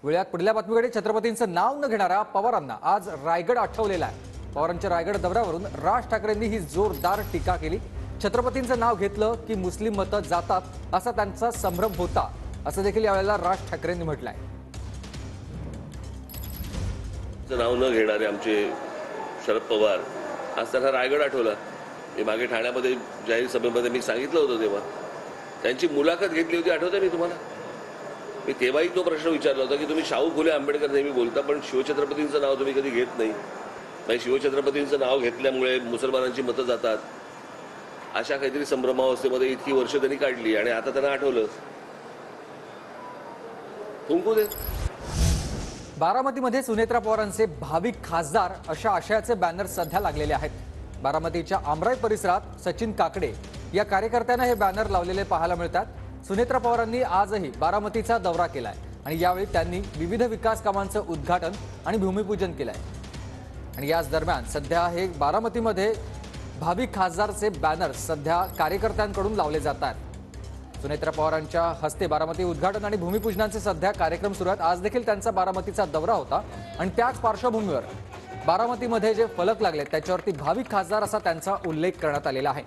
वेळात पुढल्या बातमीकडे छत्रपतींचं नाव न घेणाऱ्या पवारांना आज रायगड आठवलेला आहे। पवारांच्या रायगड दौऱ्यावरून राज ठाकरेंनी ही जोरदार टीका केली। छत्रपतींचं नाव घेतलं की मुस्लिम मतं जातात असा त्यांचा संभ्रम होता, असं देखील यावेळेला राज ठाकरेंनी म्हटलंय। नाव न घेणारे आमचे शरद पवार आज त्यांना रायगड आठवला। मी मागे ठाण्यामध्ये जाहीर सभेमध्ये मी सांगितलं होतं, तेव्हा त्यांची मुलाखत घेतली होती, आठवते मी तुम्हाला। मी तेव्हाही तो प्रश्न विचारला होता की तुम्ही शाहू फुले आंबेडकर नेहमी बोलता, पण शिवछत्रपतींचं नाव तुम्ही कधी घेत नाही। शिवछत्रपतींचं नाव घेतल्यामुळे मुसलमानांची मतं जातात, अशा काहीतरी संभ्रमावस्थेमध्ये इतकी वर्ष त्यांनी काढली आणि आता त्यांना आठवलं। फुंकू दे। बारामतीमध्ये सुनेत्रा पवारांचे भावी खासदार अशा आशयाचे बॅनर सध्या लागलेले आहेत। बारामतीच्या आमराई परिसरात सचिन काकडे या कार्यकर्त्यांना हे बॅनर लावलेले पाहायला मिळतात। सुनेत्रा पवारांनी आजही बारामतीचा दौरा केलाय आणि यावेळी त्यांनी विविध विकास कामांचं उद्घाटन आणि भूमिपूजन केलंय। आणि याच दरम्यान सध्या हे बारामतीमध्ये भावी खासदारचे बॅनर सध्या कार्यकर्त्यांकडून लावले जातात। सुनेत्रा पवारांच्या हस्ते बारामती उद्घाटन आणि भूमिपूजनाचे सध्या कार्यक्रम सुरू आहेत। आज देखील त्यांचा बारामतीचा दौरा होता आणि त्याच पार्श्वभूमीवर बारामतीमध्ये जे फलक लागले त्याच्यावरती भावी खासदार असा त्यांचा उल्लेख करण्यात आलेला आहे।